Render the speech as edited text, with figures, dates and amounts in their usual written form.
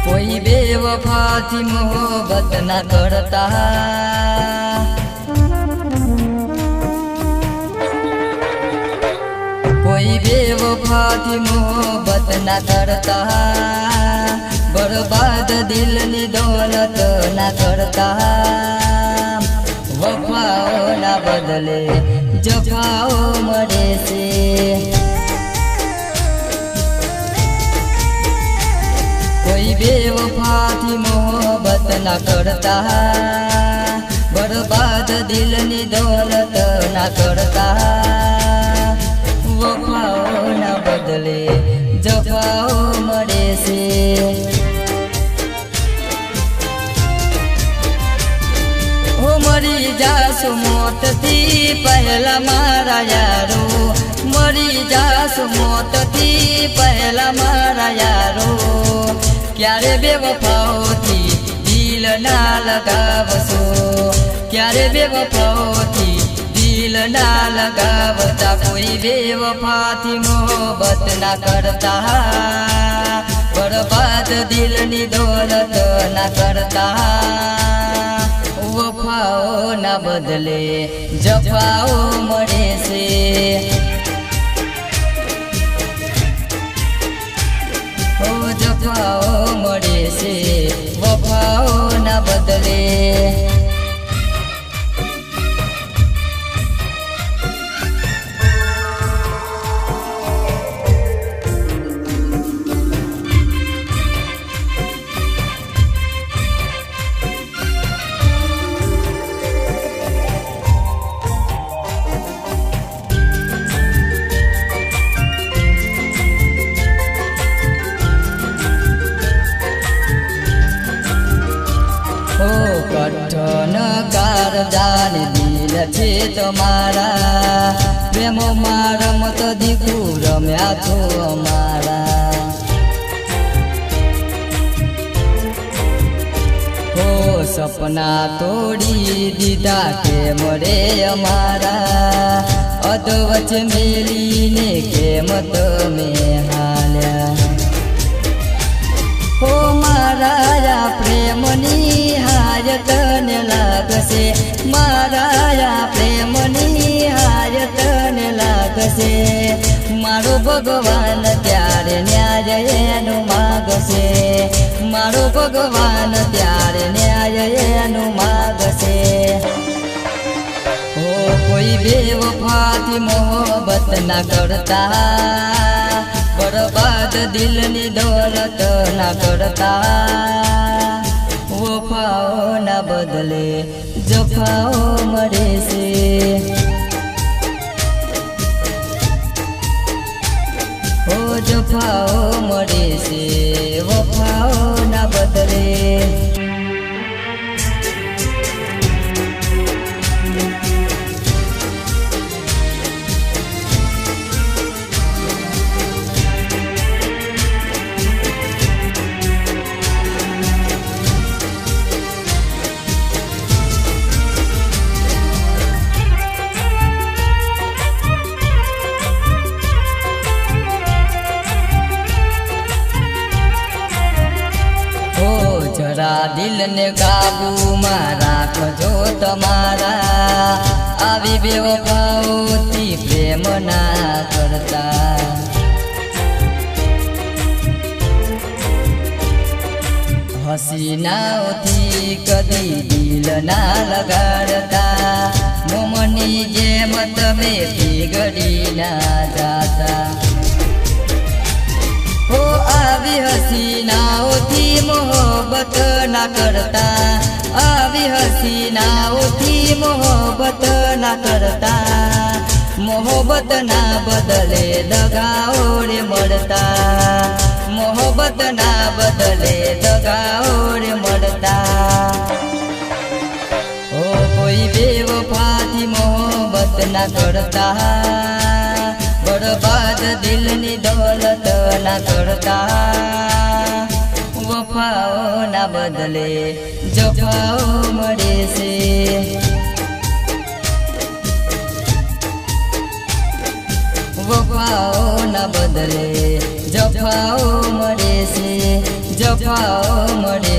कोई बेवफा थी मोहब्बत ना करता, कोई बेवफा थी मोहब्बत ना करता, बर्बाद दिल नी दौलत ना करता। वफाओ ना बदले जफाओ मरे से, कोई बेवफा थी मोहब्बत ना करता, बर्बाद दिल नी दौलत ना करता। वफाओ ना बदले जफाओ मरे से, हो मरी जासु मौत थी पहला मारा यारो, मरी जासु मौत थी पहला मारा यारो। क्यारे बेवफाओ थी दिल ना लगावसो, क्यारे बेवफाओ थी दिल ना लगावता। कोई बेवफा थी मोहब्बत ना करता, बर्बाद दिल नी दौलत ना करता। वफाओ ना बदले जफाओ मरे से, ओ जफाओ मरे से वफाओ ना बदले। कठन कारजान दिल छे तमारा, प्रेम मारा मत दिखू रम्या छो अमारा। हो सपना तोड़ी दीदा के मरे अमारा, अधवच मेलीने के मत में हाल्या। हो माराया प्रेमनी हायतन लागसे, माराया प्रेमनी हायतन लागसे। मारो भगवान त्यारे न्याय एनु मागसे, मारो भगवान त्यारे न्याय एनु मागसे। हो कोई बेवफा थी मोहब्बत ना करता, बर्बाद दिल नी दौलत ना करता। वफाओ ना बदले जफाओ मरे से, ओ जफाओ मरे से वफाओ ना बदले। जरा दिल ने काबू में राखजो तमारा, आवी बेवफाओ थी प्रेम ना करता। हसीनाओ थी कदी दिल ना लगाड़ता, मोमनी जे मत में बिगड़ी ना जाता। हो आवी हसीनाओ थी मोहब्बत ना करता, आवी हसीनाओ थी मोहब्बत ना करता। मोहब्बत ना बदले दगाओ रे मरता, मोहब्बत ना बदले दगाओ रे मरता। हो कोई बेवफा थी मोहब्बत ना करता, बर्बाद दिल नी दौलत ना करता। वफाओ ना बदले जफाओ मरे से, वफाओ ना बदले जफाओ मरे से। જફાઓ મળે